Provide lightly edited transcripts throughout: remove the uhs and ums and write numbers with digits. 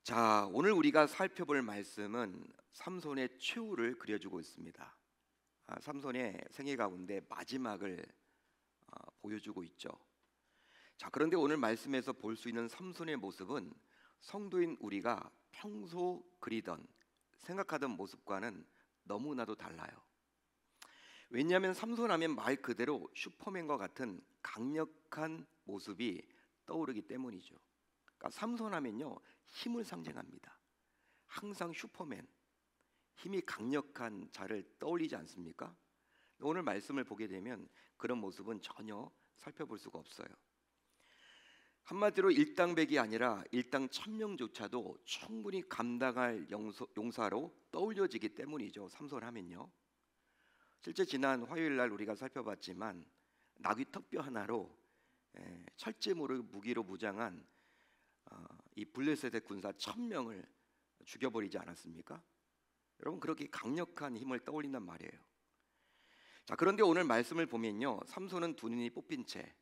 자, 오늘 우리가 살펴볼 말씀은 삼손의 최후를 그려주고 있습니다. 삼손의 생애 가운데 마지막을 보여주고 있죠. 자, 그런데 오늘 말씀에서 볼 수 있는 삼손의 모습은 성도인 우리가 평소 그리던 생각하던 모습과는 너무나도 달라요. 왜냐하면 삼손하면 말 그대로 슈퍼맨과 같은 강력한 모습이 떠오르기 때문이죠. 그러니까 삼손하면요, 힘을 상징합니다. 항상 슈퍼맨, 힘이 강력한 자를 떠올리지 않습니까? 오늘 말씀을 보게 되면 그런 모습은 전혀 살펴볼 수가 없어요. 한마디로 일당백이 아니라 일당 천명조차도 충분히 감당할 용사로 떠올려지기 때문이죠. 삼손하면요. 실제 지난 화요일 날 우리가 살펴봤지만 나귀 턱뼈 하나로 철제 무기로 무장한 이 블레셋의 군사 1000명을 죽여버리지 않았습니까? 여러분, 그렇게 강력한 힘을 떠올린단 말이에요. 자, 그런데 오늘 말씀을 보면요, 삼손은 두 눈이 뽑힌 채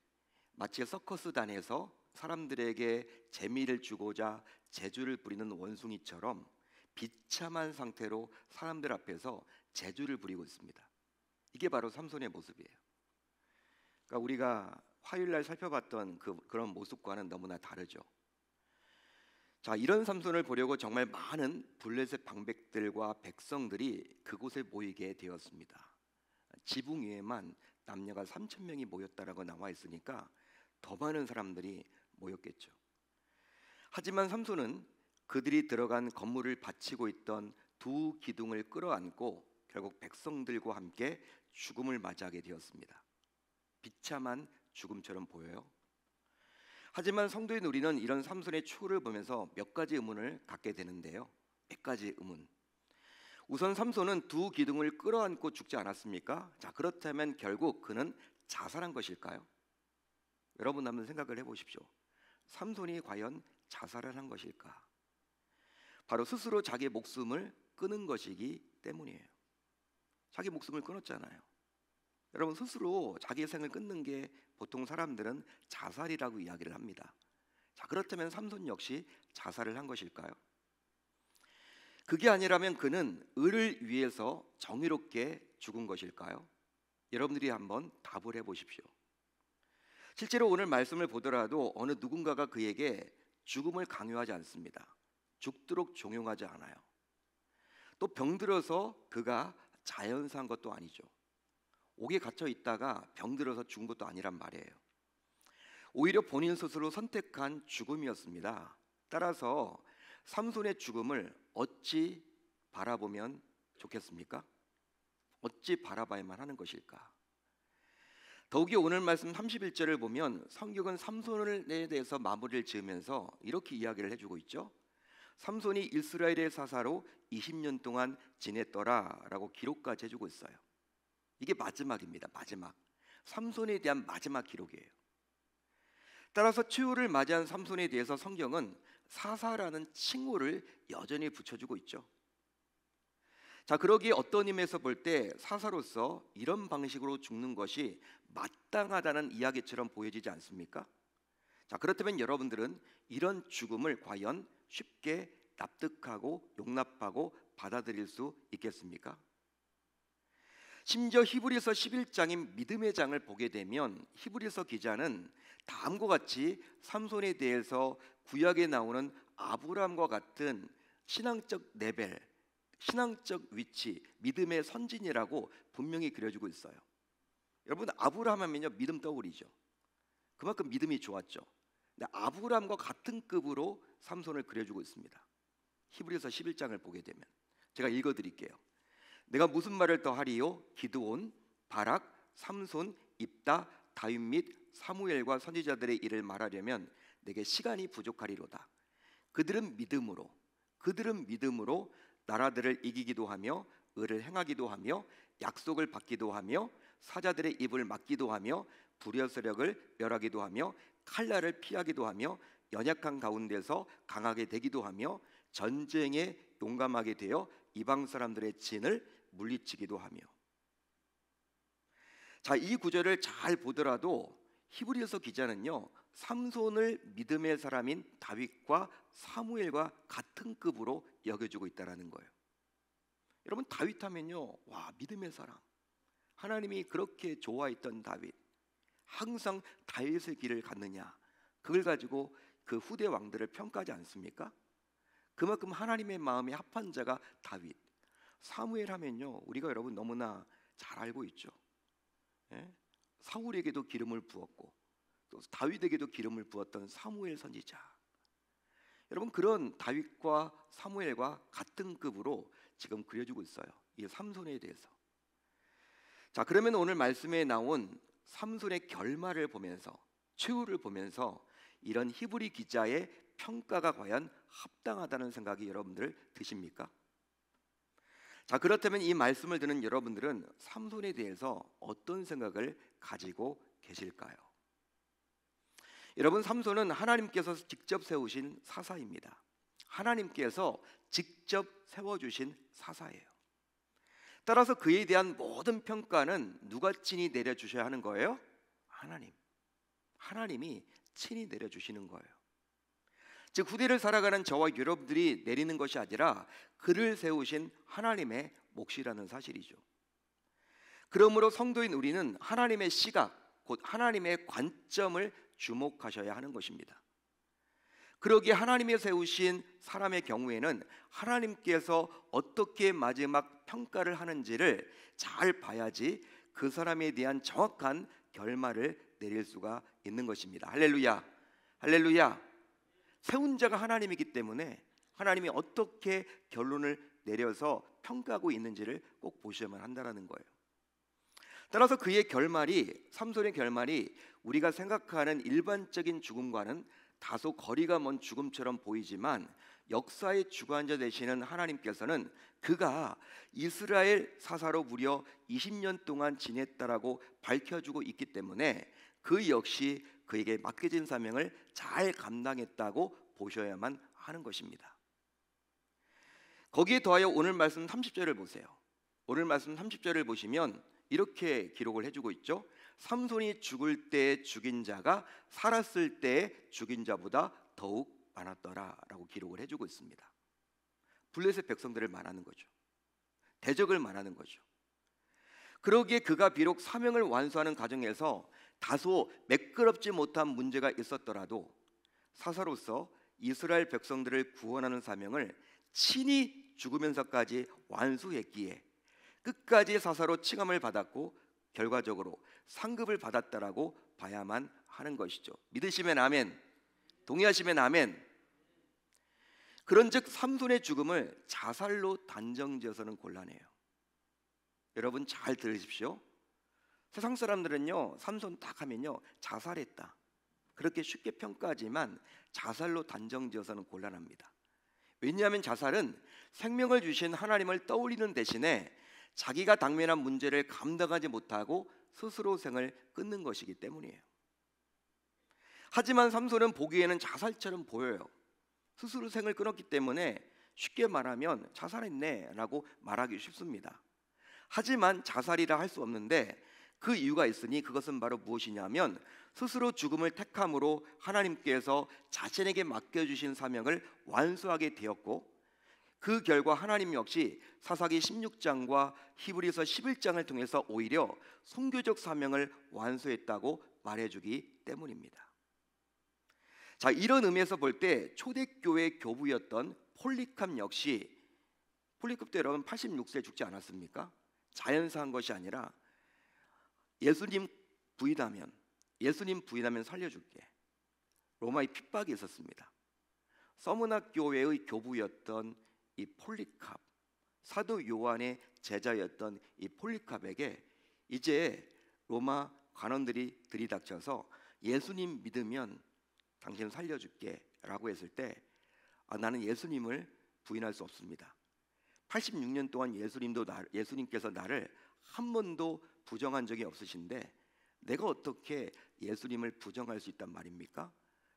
마치 서커스단에서 사람들에게 재미를 주고자 재주를 부리는 원숭이처럼 비참한 상태로 사람들 앞에서 재주를 부리고 있습니다. 이게 바로 삼손의 모습이에요. 그러니까 우리가 화요일 날 살펴봤던 그런 모습과는 너무나 다르죠. 자, 이런 삼손을 보려고 정말 많은 블레셋 방백들과 백성들이 그곳에 모이게 되었습니다. 지붕 위에만 남녀가 3000명이 모였다라고 나와 있으니까 더 많은 사람들이 모였겠죠. 하지만 삼손은 그들이 들어간 건물을 바치고 있던 두 기둥을 끌어안고 결국 백성들과 함께 죽음을 맞이하게 되었습니다. 비참한 죽음처럼 보여요. 하지만 성도인 우리는 이런 삼손의 추후를 보면서 몇 가지 의문을 갖게 되는데요. 몇 가지 의문. 우선 삼손은 두 기둥을 끌어안고 죽지 않았습니까? 자, 그렇다면 결국 그는 자살한 것일까요? 여러분 한번 생각을 해보십시오. 삼손이 과연 자살을 한 것일까? 바로 스스로 자기 목숨을 끊은 것이기 때문이에요. 자기 목숨을 끊었잖아요. 여러분, 스스로 자기의 생을 끊는 게 보통 사람들은 자살이라고 이야기를 합니다. 자, 그렇다면 삼손 역시 자살을 한 것일까요? 그게 아니라면 그는 의를 위해서 정의롭게 죽은 것일까요? 여러분들이 한번 답을 해보십시오. 실제로 오늘 말씀을 보더라도 어느 누군가가 그에게 죽음을 강요하지 않습니다. 죽도록 종용하지 않아요. 또 병들어서 그가 자연사한 것도 아니죠. 옥에 갇혀 있다가 병들어서 죽은 것도 아니란 말이에요. 오히려 본인 스스로 선택한 죽음이었습니다. 따라서 삼손의 죽음을 어찌 바라보면 좋겠습니까? 어찌 바라봐야만 하는 것일까? 더욱이 오늘 말씀 31절을 보면 성경은 삼손에 대해서 마무리를 지으면서 이렇게 이야기를 해주고 있죠. 삼손이 이스라엘의 사사로 20년 동안 지냈더라라고 기록까지 해주고 있어요. 이게 마지막입니다. 마지막. 삼손에 대한 마지막 기록이에요. 따라서 최후를 맞이한 삼손에 대해서 성경은 사사라는 칭호를 여전히 붙여주고 있죠. 자, 그러기에 어떤 의미에서 볼 때 사사로서 이런 방식으로 죽는 것이 마땅하다는 이야기처럼 보여지지 않습니까? 자, 그렇다면 여러분들은 이런 죽음을 과연 쉽게 납득하고 용납하고 받아들일 수 있겠습니까? 심지어 히브리서 11장인 믿음의 장을 보게 되면 히브리서 기자는 다음과 같이 삼손에 대해서 구약에 나오는 아브라함과 같은 신앙적 레벨, 신앙적 위치, 믿음의 선진이라고 분명히 그려주고 있어요. 여러분, 아브라함 하면요, 믿음 떠오르죠. 그만큼 믿음이 좋았죠. 근데 아브라함과 같은 급으로 삼손을 그려주고 있습니다. 히브리서 11장을 보게 되면 제가 읽어드릴게요. 내가 무슨 말을 더하리요? 기드온, 바락, 삼손, 입다, 다윗 및 사무엘과 선지자들의 일을 말하려면 내게 시간이 부족하리로다. 그들은 믿음으로 나라들을 이기기도 하며 의를 행하기도 하며 약속을 받기도 하며 사자들의 입을 막기도 하며 불의 세력을 멸하기도 하며 칼날을 피하기도 하며 연약한 가운데서 강하게 되기도 하며 전쟁에 용감하게 되어 이방 사람들의 진을 물리치기도 하며. 자, 이 구절을 잘 보더라도 히브리서 기자는요, 삼손을 믿음의 사람인 다윗과 사무엘과 같은 급으로 여겨주고 있다라는 거예요. 여러분, 다윗 하면요, 와, 믿음의 사람, 하나님이 그렇게 좋아했던 다윗, 항상 다윗의 길을 갔느냐, 그걸 가지고 그 후대 왕들을 평가하지 않습니까? 그만큼 하나님의 마음에 합한 자가 다윗. 사무엘 하면요, 우리가 여러분 너무나 잘 알고 있죠. 예? 사울에게도 기름을 부었고 또 다윗에게도 기름을 부었던 사무엘 선지자. 여러분, 그런 다윗과 사무엘과 같은 급으로 지금 그려주고 있어요, 이 삼손에 대해서. 자, 그러면 오늘 말씀에 나온 삼손의 결말을 보면서, 최후를 보면서 이런 히브리 기자의 평가가 과연 합당하다는 생각이 여러분들 드십니까? 자, 그렇다면 이 말씀을 듣는 여러분들은 삼손에 대해서 어떤 생각을 가지고 계실까요? 여러분, 삼손은 하나님께서 직접 세우신 사사입니다. 하나님께서 직접 세워주신 사사예요. 따라서 그에 대한 모든 평가는 누가 친히 내려주셔야 하는 거예요? 하나님이 친히 내려주시는 거예요. 즉, 후대를 살아가는 저와 여러분들이 내리는 것이 아니라 그를 세우신 하나님의 몫이라는 사실이죠. 그러므로 성도인 우리는 하나님의 시각, 곧 하나님의 관점을 주목하셔야 하는 것입니다. 그러기에 하나님이 세우신 사람의 경우에는 하나님께서 어떻게 마지막 평가를 하는지를 잘 봐야지 그 사람에 대한 정확한 결말을 내릴 수가 있는 것입니다. 할렐루야, 할렐루야. 세운 자가 하나님이기 때문에 하나님이 어떻게 결론을 내려서 평가하고 있는지를 꼭 보셔야만 한다는 거예요. 따라서 그의 결말이, 삼손의 결말이 우리가 생각하는 일반적인 죽음과는 다소 거리가 먼 죽음처럼 보이지만, 역사의 주관자 되시는 하나님께서는 그가 이스라엘 사사로 무려 20년 동안 지냈다라고 밝혀주고 있기 때문에 그 역시 그에게 맡겨진 사명을 잘 감당했다고 보셔야만 하는 것입니다. 거기에 더하여 오늘 말씀 30절을 보세요. 오늘 말씀 30절을 보시면 이렇게 기록을 해주고 있죠. 삼손이 죽을 때 죽인 자가 살았을 때 죽인 자보다 더욱 많았더라라고 기록을 해주고 있습니다. 블레셋 백성들을 말하는 거죠. 대적을 말하는 거죠. 그러기에 그가 비록 사명을 완수하는 과정에서 다소 매끄럽지 못한 문제가 있었더라도 사사로서 이스라엘 백성들을 구원하는 사명을 친히 죽으면서까지 완수했기에 끝까지 사사로 칭함을 받았고 결과적으로 상급을 받았다라고 봐야만 하는 것이죠. 믿으시면 아멘, 동의하시면 아멘. 그런즉 삼손의 죽음을 자살로 단정지어서는 곤란해요. 여러분 잘 들으십시오. 세상 사람들은요, 삼손 딱 하면요 자살했다 그렇게 쉽게 평가하지만 자살로 단정지어서는 곤란합니다. 왜냐하면 자살은 생명을 주신 하나님을 떠올리는 대신에 자기가 당면한 문제를 감당하지 못하고 스스로 생을 끊는 것이기 때문이에요. 하지만 삼손은 보기에는 자살처럼 보여요. 스스로 생을 끊었기 때문에 쉽게 말하면 자살했네 라고 말하기 쉽습니다. 하지만 자살이라 할 수 없는데 그 이유가 있으니 그것은 바로 무엇이냐면 스스로 죽음을 택함으로 하나님께서 자신에게 맡겨주신 사명을 완수하게 되었고, 그 결과 하나님 역시 사사기 16장과 히브리서 11장을 통해서 오히려 선교적 사명을 완수했다고 말해주기 때문입니다. 자, 이런 의미에서 볼 때 초대교회 교부였던 폴리캅 역시, 폴리캅 때 여러분 86세 죽지 않았습니까? 자연사한 것이 아니라 예수님 부인하면 살려줄게, 로마의 핍박이 있었습니다. 서문학 교회의 교부였던 이 폴리캅, 사도 요한의 제자였던 이 폴리캅에게 이제 로마 관원들이 들이닥쳐서 예수님 믿으면 당신을 살려줄게 라고 했을 때 나는 예수님을 부인할 수 없습니다. 86년 동안 예수님께서 나를 한 번도 부정한 적이 없으신데 내가 어떻게 예수님을 부정할 수 있단 말입니까?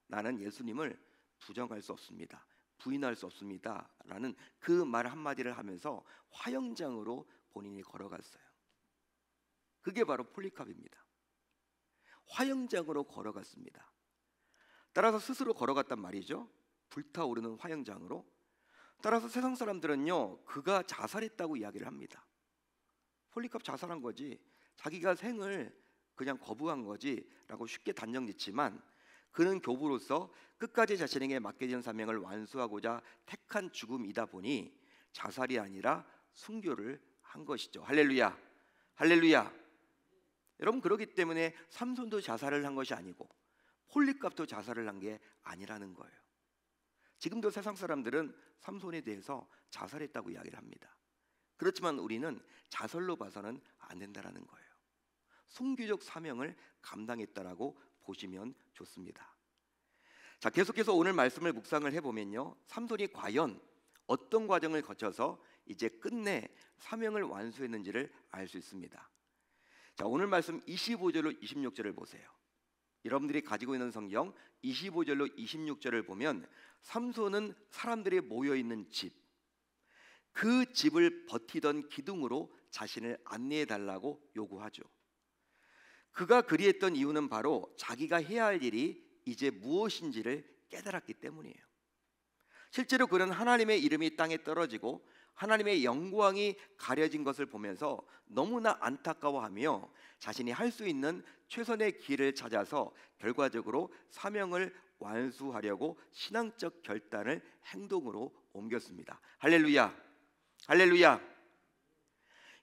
나는 예수님을 부정할 수 없습니다, 부인할 수 없습니다 라는 그 말 한마디를 하면서 화영장으로 본인이 걸어갔어요. 그게 바로 폴리캅입니다. 화영장으로 걸어갔습니다. 따라서 스스로 걸어갔단 말이죠. 불타오르는 화영장으로. 따라서 세상 사람들은요, 그가 자살했다고 이야기를 합니다. 폴리캅 자살한 거지, 자기가 생을 그냥 거부한 거지라고 쉽게 단정짓지만, 그는 교부로서 끝까지 자신에게 맡겨진 사명을 완수하고자 택한 죽음이다 보니 자살이 아니라 순교를 한 것이죠. 할렐루야, 할렐루야. 여러분, 그렇기 때문에 삼손도 자살을 한 것이 아니고 폴리캅도 자살을 한 게 아니라는 거예요. 지금도 세상 사람들은 삼손에 대해서 자살했다고 이야기를 합니다. 그렇지만 우리는 자살로 봐서는 안 된다라는 거예요. 순교적 사명을 감당했다라고 보시면 좋습니다. 자, 계속해서 오늘 말씀을 묵상을 해보면요, 삼손이 과연 어떤 과정을 거쳐서 이제 끝내 사명을 완수했는지를 알 수 있습니다. 자, 오늘 말씀 25절로 26절을 보세요. 여러분들이 가지고 있는 성경 25절로 26절을 보면 삼손은 사람들이 모여있는 집, 그 집을 버티던 기둥으로 자신을 안내해 달라고 요구하죠. 그가 그리했던 이유는 바로 자기가 해야 할 일이 이제 무엇인지를 깨달았기 때문이에요. 실제로 그는 하나님의 이름이 땅에 떨어지고 하나님의 영광이 가려진 것을 보면서 너무나 안타까워하며 자신이 할 수 있는 최선의 길을 찾아서 결과적으로 사명을 완수하려고 신앙적 결단을 행동으로 옮겼습니다. 할렐루야, 할렐루야.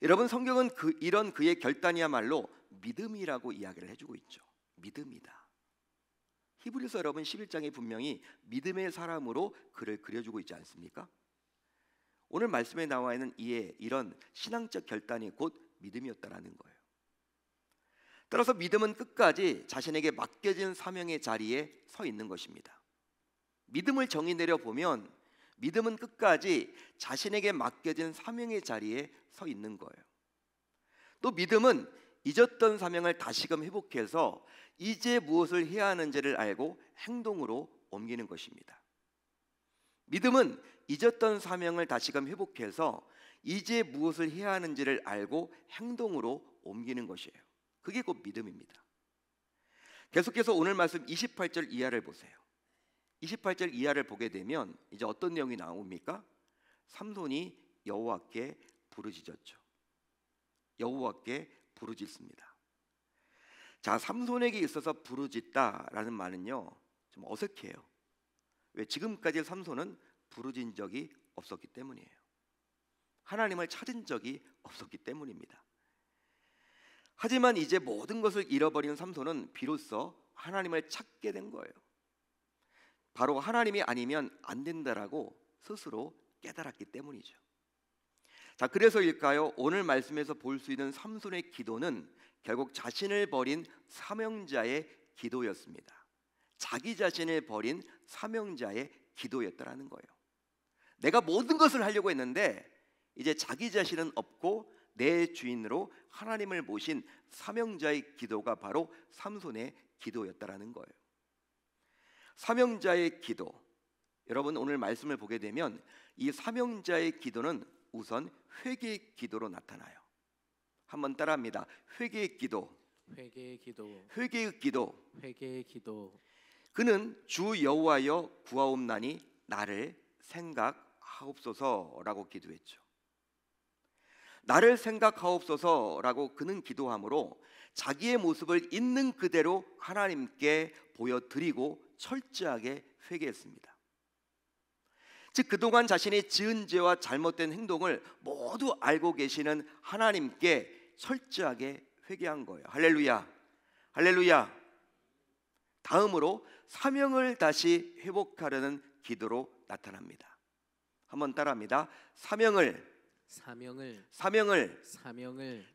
여러분, 성경은 이런 그의 결단이야말로 믿음이라고 이야기를 해주고 있죠. 믿음이다. 히브리서 여러분 11장에 분명히 믿음의 사람으로 그를 그려주고 있지 않습니까? 오늘 말씀에 나와 있는 이런 신앙적 결단이 곧 믿음이었다라는 거예요. 따라서 믿음은 끝까지 자신에게 맡겨진 사명의 자리에 서 있는 것입니다. 믿음을 정의 내려 보면 믿음은 끝까지 자신에게 맡겨진 사명의 자리에 서 있는 거예요. 또 믿음은 잊었던 사명을 다시금 회복해서 이제 무엇을 해야 하는지를 알고 행동으로 옮기는 것입니다. 믿음은 잊었던 사명을 다시금 회복해서 이제 무엇을 해야 하는지를 알고 행동으로 옮기는 것이에요. 그게 곧 믿음입니다. 계속해서 오늘 말씀 28절 이하를 보세요. 28절 이하를 보게 되면 이제 어떤 내용이 나옵니까? 삼손이 여호와께 부르짖었죠. 여호와께 부르짖습니다. 자, 삼손에게 있어서 부르짖다라는 말은요, 좀 어색해요. 왜? 지금까지 삼손은 부르짖은 적이 없었기 때문이에요. 하나님을 찾은 적이 없었기 때문입니다. 하지만 이제 모든 것을 잃어버린 삼손은 비로소 하나님을 찾게 된 거예요. 바로 하나님이 아니면 안 된다라고 스스로 깨달았기 때문이죠. 자, 그래서일까요? 오늘 말씀에서 볼 수 있는 삼손의 기도는 결국 자신을 버린 사명자의 기도였습니다. 자기 자신을 버린 사명자의 기도였다라는 거예요. 내가 모든 것을 하려고 했는데 이제 자기 자신은 없고 내 주인으로 하나님을 모신 사명자의 기도가 바로 삼손의 기도였다라는 거예요. 사명자의 기도, 여러분 오늘 말씀을 보게 되면 이 사명자의 기도는 우선 회개의 기도로 나타나요. 한번 따라합니다. 회개의 기도, 회개의 기도, 회개의 기도. 회개의 기도. 그는 주 여호와여 구하옵나니 나를 생각하옵소서라고 기도했죠. 나를 생각하옵소서라고 그는 기도함으로 자기의 모습을 있는 그대로 하나님께 보여드리고 철저하게 회개했습니다. 즉 그동안 자신이 지은 죄와 잘못된 행동을 모두 알고 계시는 하나님께 철저하게 회개한 거예요. 할렐루야, 할렐루야. 다음으로 사명을 다시 회복하려는 기도로 나타납니다. 한번 따라합니다. 사명을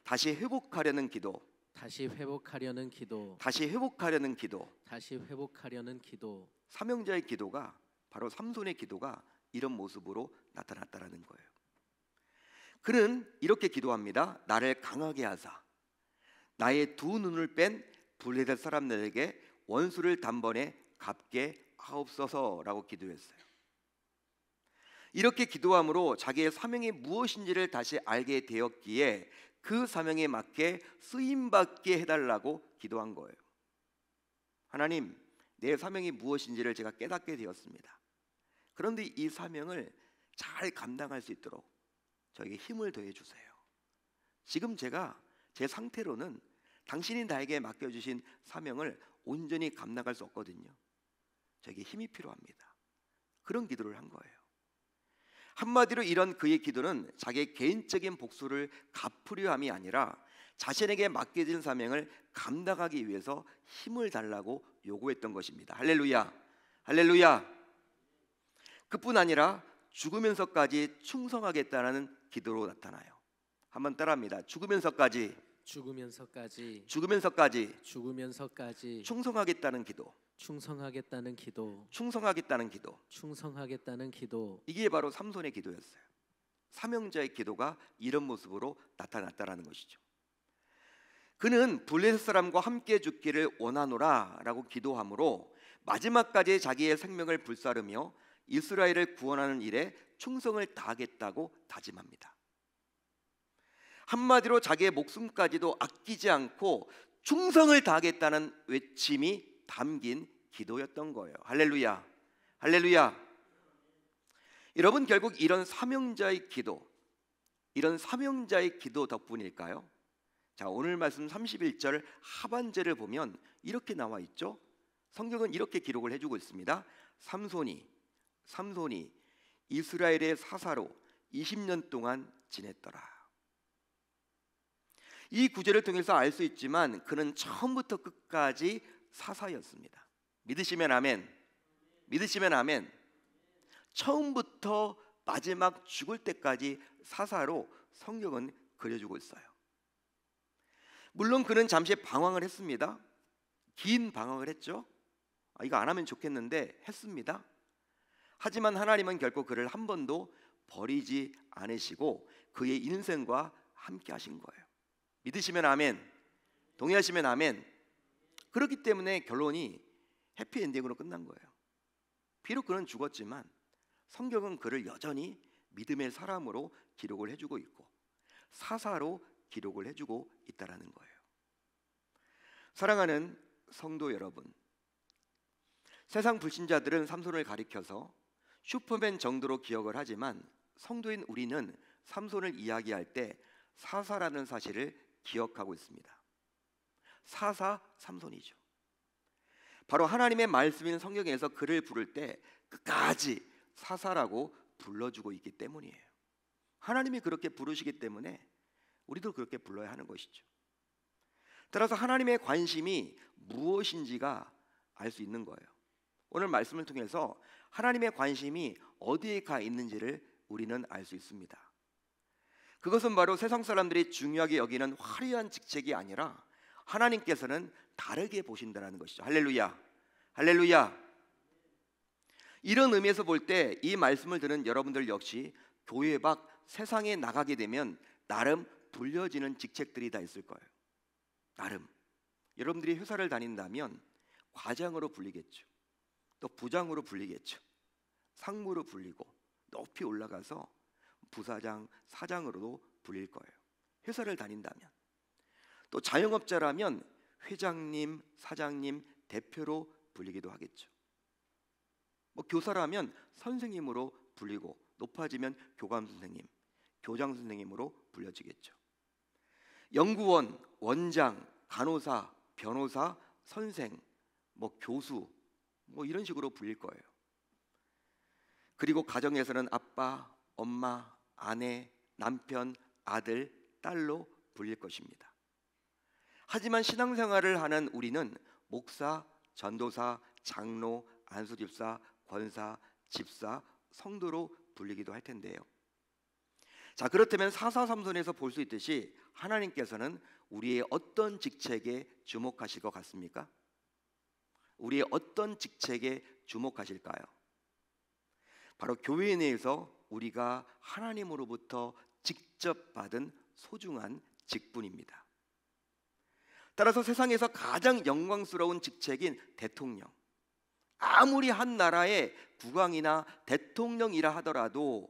다시 회복하려는 기도, 다시 회복하려는 기도, 다시 회복하려는 기도. 다시 회복하려는 기도. 사명자의 기도가 바로 삼손의 기도가 이런 모습으로 나타났다라는 거예요. 그는 이렇게 기도합니다. 나를 강하게 하사 나의 두 눈을 뺀 블레셋 사람들에게 원수를 단번에 갚게 하옵소서라고 기도했어요. 이렇게 기도함으로 자기의 사명이 무엇인지를 다시 알게 되었기에 그 사명에 맞게 쓰임받게 해달라고 기도한 거예요. 하나님, 내 사명이 무엇인지를 제가 깨닫게 되었습니다. 그런데 이 사명을 잘 감당할 수 있도록 저에게 힘을 더해 주세요. 지금 제가 제 상태로는 당신이 나에게 맡겨주신 사명을 온전히 감당할 수 없거든요. 저에게 힘이 필요합니다. 그런 기도를 한 거예요. 한마디로 이런 그의 기도는 자기의 개인적인 복수를 갚으려 함이 아니라 자신에게 맡겨진 사명을 감당하기 위해서 힘을 달라고 요구했던 것입니다. 할렐루야, 할렐루야. 그뿐 아니라 죽으면서까지 충성하겠다는 기도로 나타나요. 한번 따라합니다. 죽으면서까지 죽으면서까지 죽으면서까지 충성하겠다는 기도. 충성하겠다는 기도. 충성하겠다는 기도. 충성하겠다는 기도. 이게 바로 삼손의 기도였어요. 사명자의 기도가 이런 모습으로 나타났다라는 것이죠. 그는 블레셋 사람과 함께 죽기를 원하노라라고 기도함으로 마지막까지 자기의 생명을 불사르며 이스라엘을 구원하는 일에 충성을 다하겠다고 다짐합니다. 한마디로 자기의 목숨까지도 아끼지 않고 충성을 다하겠다는 외침이 담긴 기도였던 거예요. 할렐루야, 할렐루야. 여러분, 결국 이런 사명자의 기도, 이런 사명자의 기도 덕분일까요? 자, 오늘 말씀 31절 하반절을 보면 이렇게 나와 있죠. 성경은 이렇게 기록을 해주고 있습니다. 삼손이 이스라엘의 사사로 20년 동안 지냈더라. 이 구절을 통해서 알 수 있지만 그는 처음부터 끝까지 사사였습니다. 믿으시면 아멘. 믿으시면 아멘. 처음부터 마지막 죽을 때까지 사사로 성경은 그려주고 있어요. 물론 그는 잠시 방황을 했습니다. 긴 방황을 했죠. 이거 안 하면 좋겠는데 했습니다. 하지만 하나님은 결코 그를 한 번도 버리지 않으시고 그의 인생과 함께 하신 거예요. 믿으시면 아멘. 동의하시면 아멘. 그렇기 때문에 결론이 해피엔딩으로 끝난 거예요. 비록 그는 죽었지만 성경은 그를 여전히 믿음의 사람으로 기록을 해주고 있고 사사로 기록을 해주고 있다라는 거예요. 사랑하는 성도 여러분, 세상 불신자들은 삼손을 가리켜서 슈퍼맨 정도로 기억을 하지만 성도인 우리는 삼손을 이야기할 때 사사라는 사실을 기억하고 있습니다. 사사 삼손이죠. 바로 하나님의 말씀인 성경에서 그를 부를 때 끝까지 사사라고 불러주고 있기 때문이에요. 하나님이 그렇게 부르시기 때문에 우리도 그렇게 불러야 하는 것이죠. 따라서 하나님의 관심이 무엇인지가 알 수 있는 거예요. 오늘 말씀을 통해서 하나님의 관심이 어디에 가 있는지를 우리는 알 수 있습니다. 그것은 바로 세상 사람들이 중요하게 여기는 화려한 직책이 아니라 하나님께서는 다르게 보신다는 것이죠. 할렐루야, 할렐루야. 이런 의미에서 볼 때 이 말씀을 듣는 여러분들 역시 교회 밖 세상에 나가게 되면 나름 불려지는 직책들이 다 있을 거예요. 나름 여러분들이 회사를 다닌다면 과장으로 불리겠죠. 또 부장으로 불리겠죠. 상무로 불리고 높이 올라가서 부사장, 사장으로도 불릴 거예요. 회사를 다닌다면. 또 자영업자라면 회장님, 사장님, 대표로 불리기도 하겠죠. 교사라면 선생님으로 불리고 높아지면 교감 선생님, 교장 선생님으로 불려지겠죠. 연구원, 원장, 간호사, 변호사, 선생, 교수 이런 식으로 불릴 거예요. 그리고 가정에서는 아빠, 엄마, 아내, 남편, 아들, 딸로 불릴 것입니다. 하지만 신앙생활을 하는 우리는 목사, 전도사, 장로, 안수집사, 권사, 집사, 성도로 불리기도 할 텐데요. 자, 그렇다면 사사삼손에서 볼 수 있듯이 하나님께서는 우리의 어떤 직책에 주목하실 것 같습니까? 우리의 어떤 직책에 주목하실까요? 바로 교회 내에서 우리가 하나님으로부터 직접 받은 소중한 직분입니다. 따라서 세상에서 가장 영광스러운 직책인 대통령, 아무리 한 나라의 국왕이나 대통령이라 하더라도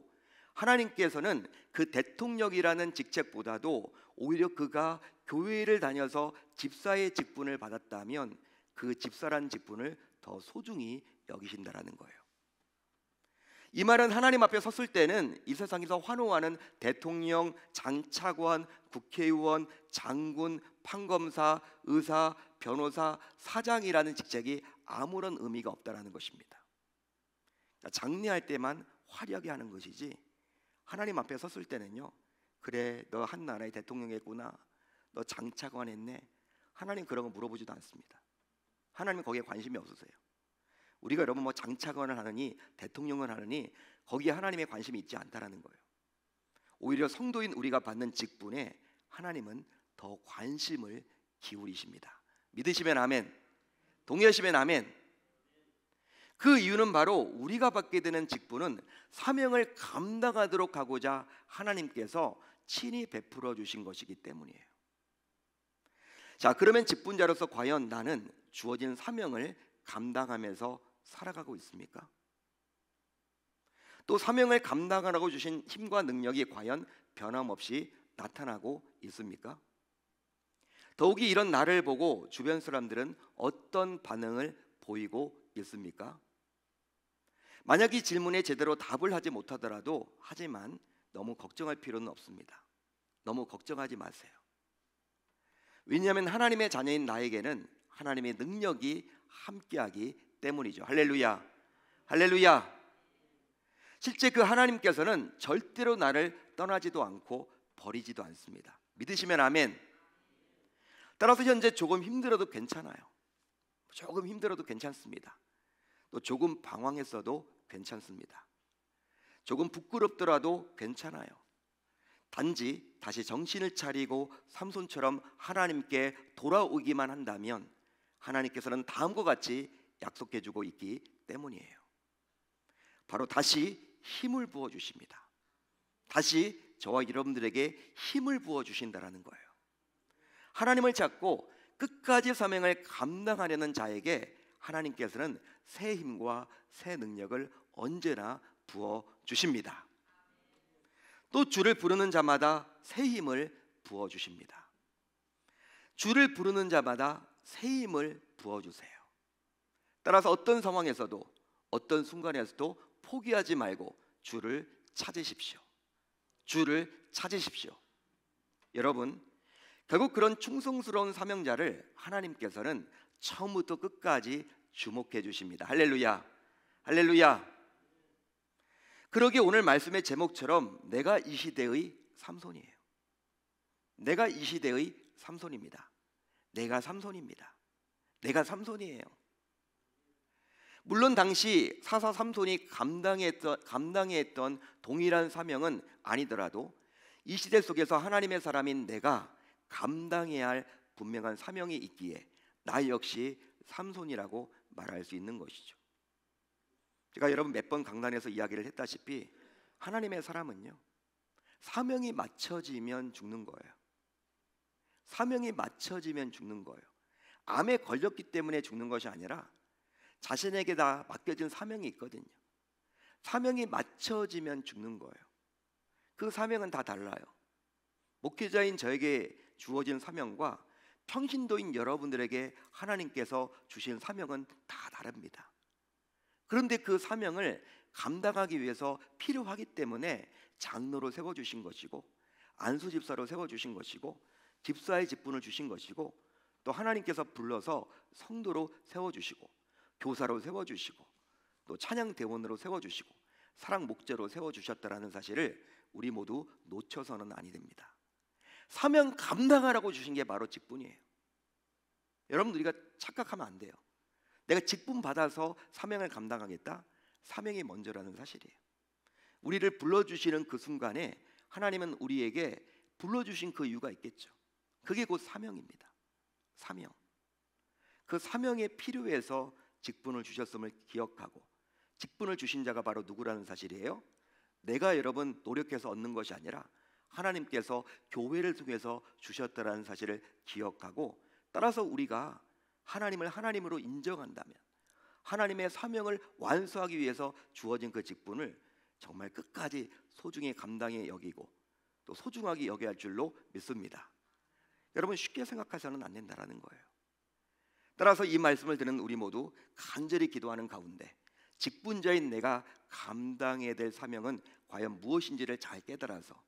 하나님께서는 그 대통령이라는 직책보다도 오히려 그가 교회를 다녀서 집사의 직분을 받았다면 그 집사란 직분을 더 소중히 여기신다라는 거예요. 이 말은 하나님 앞에 섰을 때는 이 세상에서 환호하는 대통령, 장차관, 국회의원, 장군, 판검사, 의사, 변호사, 사장이라는 직책이 아무런 의미가 없다라는 것입니다. 장례할 때만 화려하게 하는 것이지 하나님 앞에 섰을 때는요, 그래 너 한 나라의 대통령 했구나, 너 장차관 했네, 하나님 그런 거 물어보지도 않습니다. 하나님은 거기에 관심이 없으세요. 우리가 여러분 뭐 장차관을 하느니 대통령을 하느니 거기에 하나님의 관심이 있지 않다라는 거예요. 오히려 성도인 우리가 받는 직분에 하나님은 더 관심을 기울이십니다. 믿으시면 아멘, 동의하시면 아멘. 그 이유는 바로 우리가 받게 되는 직분은 사명을 감당하도록 하고자 하나님께서 친히 베풀어 주신 것이기 때문이에요. 자, 그러면 직분자로서 과연 나는 주어진 사명을 감당하면서 살아가고 있습니까? 또 사명을 감당하라고 주신 힘과 능력이 과연 변함없이 나타나고 있습니까? 더욱이 이런 나를 보고 주변 사람들은 어떤 반응을 보이고 있습니까? 만약 이 질문에 제대로 답을 하지 못하더라도 하지만 너무 걱정할 필요는 없습니다. 너무 걱정하지 마세요. 왜냐하면 하나님의 자녀인 나에게는 하나님의 능력이 함께하기 때문이죠. 할렐루야, 할렐루야. 실제 그 하나님께서는 절대로 나를 떠나지도 않고 버리지도 않습니다. 믿으시면 아멘. 따라서 현재 조금 힘들어도 괜찮아요. 조금 힘들어도 괜찮습니다. 또 조금 방황했어도 괜찮습니다. 조금 부끄럽더라도 괜찮아요. 단지 다시 정신을 차리고 삼손처럼 하나님께 돌아오기만 한다면 하나님께서는 다음과 같이 약속해주고 있기 때문이에요. 바로 다시 힘을 부어주십니다. 다시 저와 여러분들에게 힘을 부어주신다는 거예요. 하나님을 찾고 끝까지 사명을 감당하려는 자에게 하나님께서는 새 힘과 새 능력을 언제나 부어주십니다. 또 주를 부르는 자마다 새 힘을 부어주십니다. 주를 부르는 자마다 새 힘을 부어주세요. 따라서 어떤 상황에서도 어떤 순간에서도 포기하지 말고 주를 찾으십시오. 주를 찾으십시오. 여러분, 결국 그런 충성스러운 사명자를 하나님께서는 처음부터 끝까지 주목해 주십니다. 할렐루야, 할렐루야. 그러기에 오늘 말씀의 제목처럼 내가 이 시대의 삼손이에요. 내가 이 시대의 삼손입니다. 내가 삼손입니다. 내가 삼손이에요. 물론 당시 사사 삼손이 감당했던 동일한 사명은 아니더라도 이 시대 속에서 하나님의 사람인 내가 감당해야 할 분명한 사명이 있기에 나 역시 삼손이라고 말할 수 있는 것이죠. 제가 여러분 몇 번 강단에서 이야기를 했다시피 하나님의 사람은요, 사명이 맞춰지면 죽는 거예요. 사명이 맞춰지면 죽는 거예요. 암에 걸렸기 때문에 죽는 것이 아니라 자신에게 다 맡겨진 사명이 있거든요. 사명이 맞춰지면 죽는 거예요. 그 사명은 다 달라요. 목회자인 저에게 주어진 사명과 평신도인 여러분들에게 하나님께서 주신 사명은 다 다릅니다. 그런데 그 사명을 감당하기 위해서 필요하기 때문에 장로로 세워주신 것이고, 안수집사로 세워주신 것이고, 집사의 직분을 주신 것이고, 또 하나님께서 불러서 성도로 세워주시고, 교사로 세워주시고, 또 찬양대원으로 세워주시고, 사랑 목재로 세워주셨다라는 사실을 우리 모두 놓쳐서는 아니 됩니다. 사명 감당하라고 주신 게 바로 직분이에요. 여러분, 우리가 착각하면 안 돼요. 내가 직분 받아서 사명을 감당하겠다? 사명이 먼저라는 사실이에요. 우리를 불러주시는 그 순간에 하나님은 우리에게 불러주신 그 이유가 있겠죠. 그게 곧 사명입니다. 사명. 그 사명에 필요해서 직분을 주셨음을 기억하고, 직분을 주신 자가 바로 누구라는 사실이에요? 내가 여러분 노력해서 얻는 것이 아니라 하나님께서 교회를 통해서 주셨다라는 사실을 기억하고, 따라서 우리가 하나님을 하나님으로 인정한다면 하나님의 사명을 완수하기 위해서 주어진 그 직분을 정말 끝까지 소중히 감당해 여기고 또 소중하게 여겨야 할 줄로 믿습니다. 여러분, 쉽게 생각해서는 안 된다라는 거예요. 따라서 이 말씀을 듣는 우리 모두 간절히 기도하는 가운데 직분자인 내가 감당해야 될 사명은 과연 무엇인지를 잘 깨달아서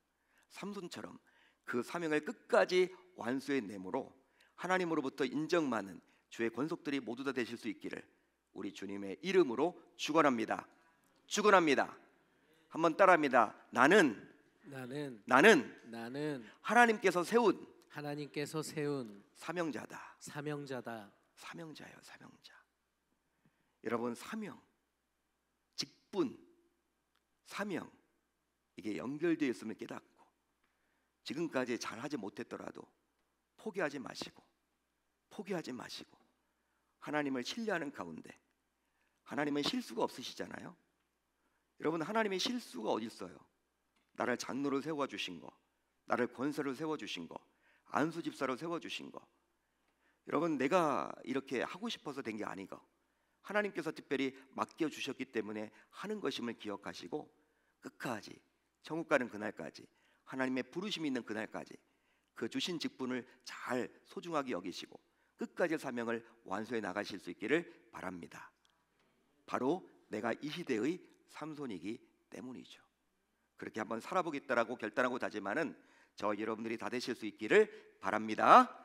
삼손처럼 그 사명을 끝까지 완수해내므로 하나님으로부터 인정받는 주의 권속들이 모두 다 되실 수 있기를 우리 주님의 이름으로 축원합니다. 축원합니다. 한번 따라합니다. 나는 하나님께서 세운 사명자다. 사명자예요, 사명자. 여러분, 사명, 직분, 사명 이게 연결되어 있음을 깨닫고 지금까지 잘하지 못했더라도 포기하지 마시고 하나님을 신뢰하는 가운데, 하나님은 실수가 없으시잖아요. 여러분, 하나님의 실수가 어디 있어요? 나를 장로로 세워주신 거, 나를 권사로 세워주신 거, 안수집사로 세워주신 거, 여러분, 내가 이렇게 하고 싶어서 된 게 아니고 하나님께서 특별히 맡겨주셨기 때문에 하는 것임을 기억하시고 끝까지 천국 가는 그날까지, 하나님의 부르심이 있는 그날까지 그 주신 직분을 잘 소중하게 여기시고 끝까지 사명을 완수해 나가실 수 있기를 바랍니다. 바로 내가 이 시대의 삼손이기 때문이죠. 그렇게 한번 살아보겠다라고 결단하고 다짐하는 저 여러분들이 다 되실 수 있기를 바랍니다.